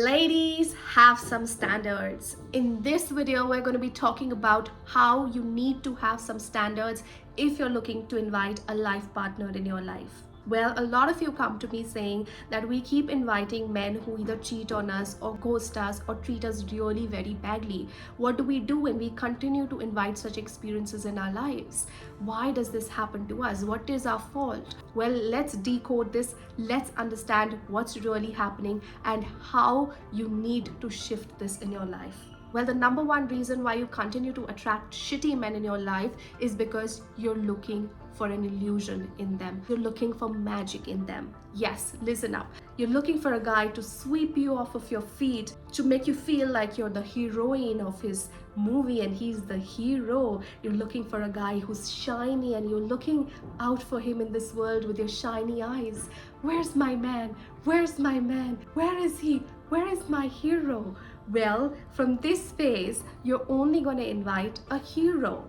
Ladies, have some standards. In this video, we're going to be talking about how you need to have some standards if you're looking to invite a life partner in your life. Well, a lot of you come to me saying that we keep inviting men who either cheat on us or ghost us or treat us really very badly. What do we do when we continue to invite such experiences in our lives? Why does this happen to us? What is our fault? Well, let's decode this. Let's understand what's really happening and how you need to shift this in your life. Well, the number one reason why you continue to attract shitty men in your life is because you're looking for an illusion in them. You're looking for magic in them. Yes, listen up. You're looking for a guy to sweep you off of your feet, to make you feel like you're the heroine of his movie and he's the hero. You're looking for a guy who's shiny and you're looking out for him in this world with your shiny eyes. Where's my man? Where's my man? Where is he? Where is my hero? Well, from this phase, you're only going to invite a hero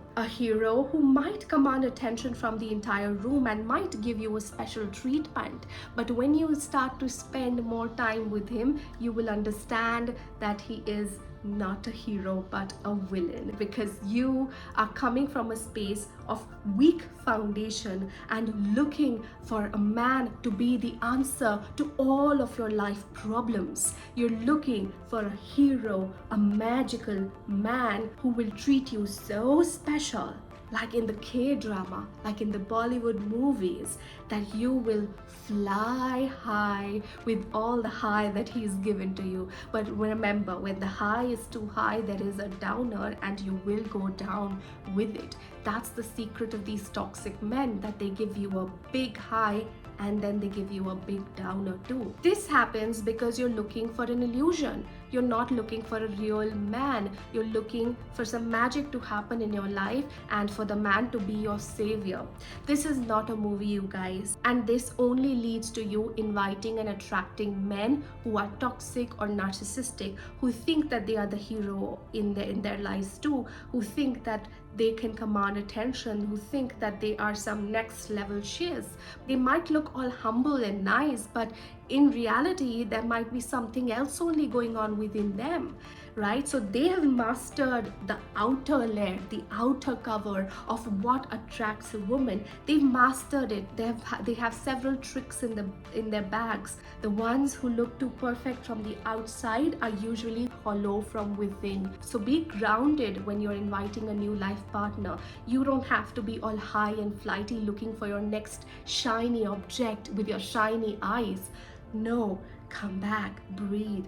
who might command attention from the entire room and might give you a special treatment. But when you start to spend more time with him, you will understand that he is not a hero but a villain, because you are coming from a space of weak foundation and looking for a man to be the answer to all of your life problems. You're looking for a hero, a magical man who will treat you so special, like in the K-drama, like in the Bollywood movies, that you will fly high with all the high that he's given to you. But remember, when the high is too high, there is a downer and you will go down with it. That's the secret of these toxic men, that they give you a big high and then they give you a big downer too. This happens because you're looking for an illusion. You're not looking for a real man. You're looking for some magic to happen in your life and for the man to be your savior. This is not a movie, you guys. And this only leads to you inviting and attracting men who are toxic or narcissistic, who think that they are the hero in their lives too, who think that they can command attention, who think that they are some next level shiz. They might look all humble and nice, but in reality, there might be something else only going on within them, right? So they have mastered the outer layer, the outer cover of what attracts a woman. They've mastered it. They have several tricks in their bags. The ones who look too perfect from the outside are usually hollow from within. So be grounded when you're inviting a new life partner. You don't have to be all high and flighty looking for your next shiny object with your shiny eyes. No, come back, breathe.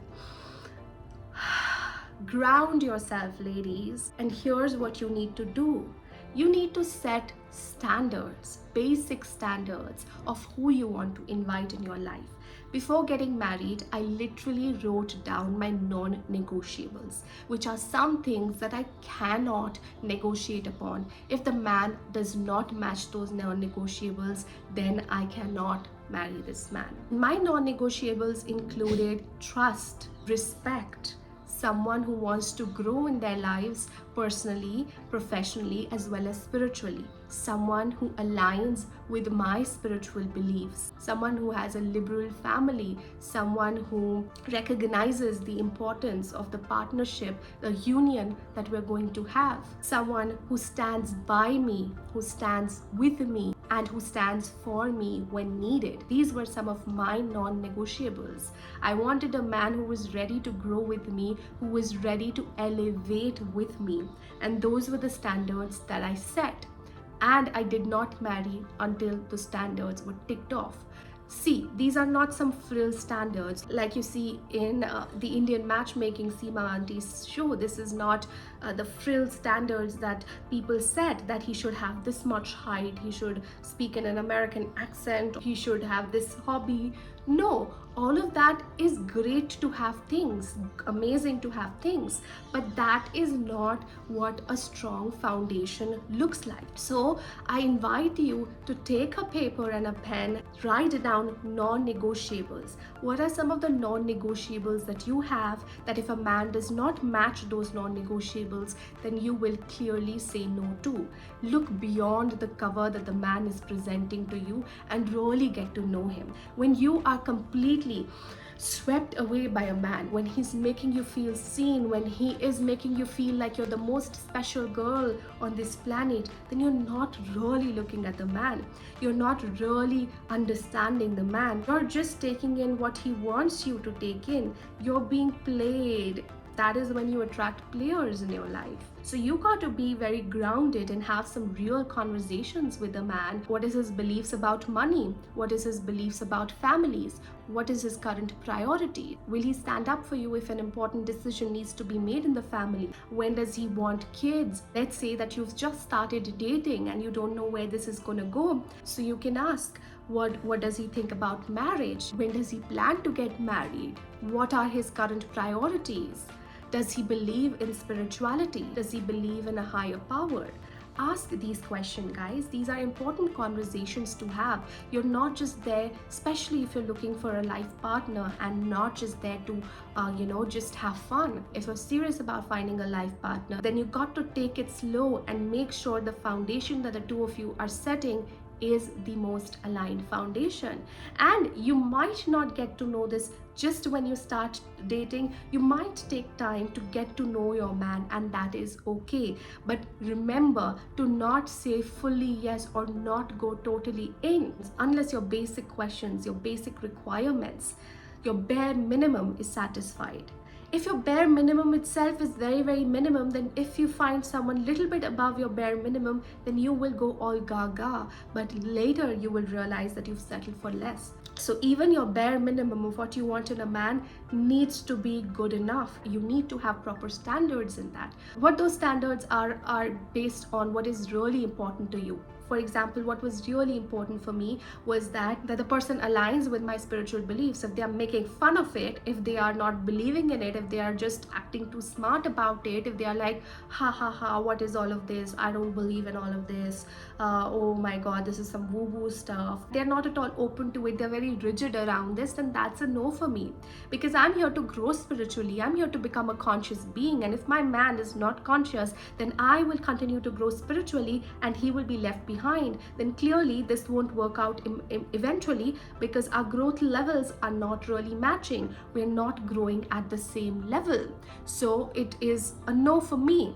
Ground yourself, ladies. And here's what you need to do. You need to set standards, basic standards of who you want to invite in your life. Before getting married, I literally wrote down my non-negotiables, which are some things that I cannot negotiate upon. If the man does not match those non-negotiables, then I cannot marry this man. My non-negotiables included trust, respect, someone who wants to grow in their lives personally, professionally, as well as spiritually. Someone who aligns with my spiritual beliefs. Someone who has a liberal family. Someone who recognizes the importance of the partnership, the union that we're going to have. Someone who stands by me, who stands with me, and who stands for me when needed. These were some of my non-negotiables. I wanted a man who was ready to grow with me, who was ready to elevate with me. And those were the standards that I set. And I did not marry until the standards were ticked off. See, these are not some frill standards like you see in the Indian matchmaking Seema Auntie's show. This is not the frill standards that people said, that he should have this much height, he should speak in an American accent, he should have this hobby. No, all of that is great to have things, amazing to have things, but that is not what a strong foundation looks like. So I invite you to take a paper and a pen, write down non-negotiables. What are some of the non-negotiables that you have, that if a man does not match those non-negotiables, then you will clearly say no to? Look beyond the cover that the man is presenting to you and really get to know him. When you are completely swept away by a man, when he's making you feel seen, when he is making you feel like you're the most special girl on this planet, then you're not really looking at the man. You're not really understanding the man. You're just taking in what he wants you to take in. You're being played. That is when you attract players in your life. So you got to be very grounded and have some real conversations with a man. What is his beliefs about money? What is his beliefs about families? What is his current priority? Will he stand up for you if an important decision needs to be made in the family? When does he want kids? Let's say that you've just started dating and you don't know where this is going to go. So you can ask, what does he think about marriage? When does he plan to get married? What are his current priorities? Does he believe in spirituality? Does he believe in a higher power? Ask these questions, guys. These are important conversations to have. You're not just there, especially if you're looking for a life partner, and not just there to, just have fun. If you're serious about finding a life partner, then you got to take it slow and make sure the foundation that the two of you are setting is the most aligned foundation. And you might not get to know this just when you start dating. You might take time to get to know your man, and that is okay. But remember to not say fully yes or not go totally in unless your basic questions, your basic requirements, your bare minimum is satisfied. If your bare minimum itself is very, very minimum, then if you find someone little bit above your bare minimum, then you will go all gaga. But later you will realize that you've settled for less. So even your bare minimum of what you want in a man needs to be good enough. You need to have proper standards in that. What those standards are based on what is really important to you. For example, what was really important for me was that the person aligns with my spiritual beliefs. If they are making fun of it, if they are not believing in it, if they are just acting too smart about it, if they are like, ha ha ha, what is all of this? I don't believe in all of this. Oh my God, this is some woo-woo stuff. They're not at all open to it. They're very rigid around this, then that's a no for me. Because I'm here to grow spiritually. I'm here to become a conscious being. And if my man is not conscious, then I will continue to grow spiritually and he will be left behind. Then clearly this won't work out eventually, because our growth levels are not really matching. We're not growing at the same level. So it is a no for me.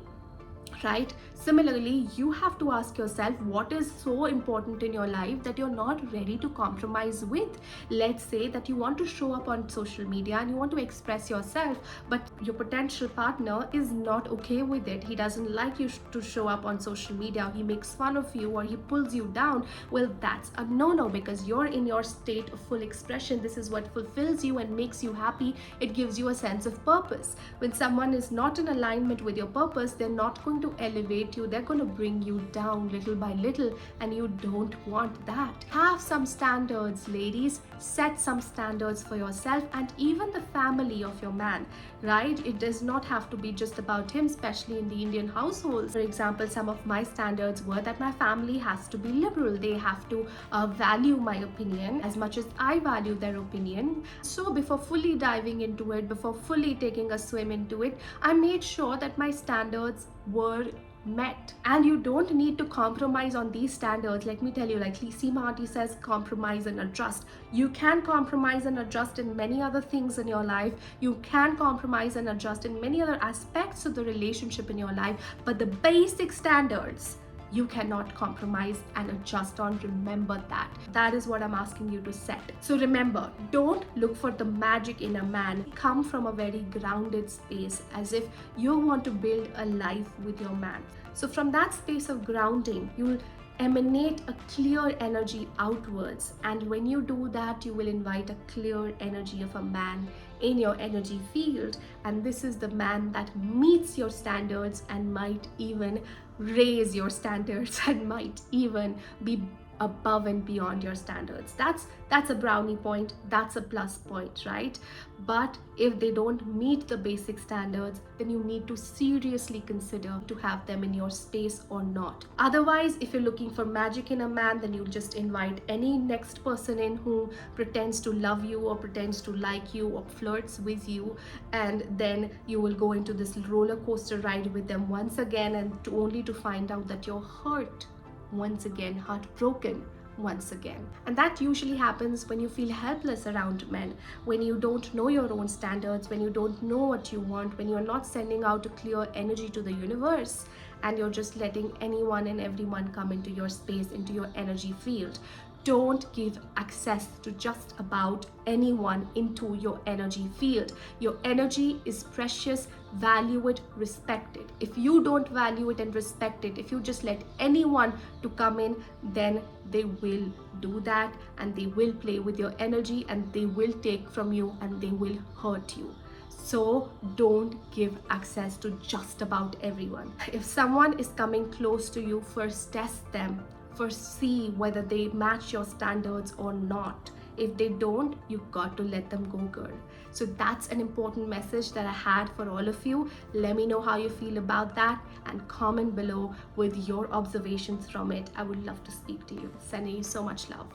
Right? Similarly, you have to ask yourself what is so important in your life that you're not ready to compromise with. Let's say that you want to show up on social media and you want to express yourself, but your potential partner is not okay with it. He doesn't like you to show up on social media. He makes fun of you or he pulls you down. Well, that's a no-no, because you're in your state of full expression. This is what fulfills you and makes you happy. It gives you a sense of purpose. When someone is not in alignment with your purpose, they're not going to elevate you. They're going to bring you down little by little, and you don't want that. Have some standards, ladies. Set some standards for yourself and even the family of your man, right? It does not have to be just about him, especially in the Indian households. For example, some of my standards were that my family has to be liberal. They have to value my opinion as much as I value their opinion. So before fully diving into it, before fully taking a swim into it, I made sure that my standards were met. And you don't need to compromise on these standards. Let me tell you, like Seema Auntie says, compromise and adjust. You can compromise and adjust in many other things in your life. You can compromise and adjust in many other aspects of the relationship in your life, but the basic standards you cannot compromise and adjust on. Remember that. That is what I'm asking you to set. So remember, don't look for the magic in a man. Come from a very grounded space, as if you want to build a life with your man. So from that space of grounding, you'll emanate a clear energy outwards, and when you do that, you will invite a clear energy of a man in your energy field, and this is the man that meets your standards and might even raise your standards and might even be above and beyond your standards. That's a brownie point, that's a plus point, right? But if they don't meet the basic standards, then you need to seriously consider to have them in your space or not. Otherwise, if you're looking for magic in a man, then you'll just invite any next person in who pretends to love you or pretends to like you or flirts with you, and then you will go into this roller coaster ride with them once again, and only to find out that you're hurt once again, heartbroken once again. And that usually happens when you feel helpless around men, when you don't know your own standards, when you don't know what you want, when you're not sending out a clear energy to the universe, and you're just letting anyone and everyone come into your space, into your energy field. Don't give access to just about anyone into your energy field. Your energy is precious. Value it, respect it. If you don't value it and respect it, if you just let anyone to come in, then they will do that, and they will play with your energy, and they will take from you, and they will hurt you. So don't give access to just about everyone. If someone is coming close to you, first test them. First see whether they match your standards or not. If they don't, you've got to let them go, girl. So that's an important message that I had for all of you. Let me know how you feel about that, and comment below with your observations from it. I would love to speak to you. Sending you so much love.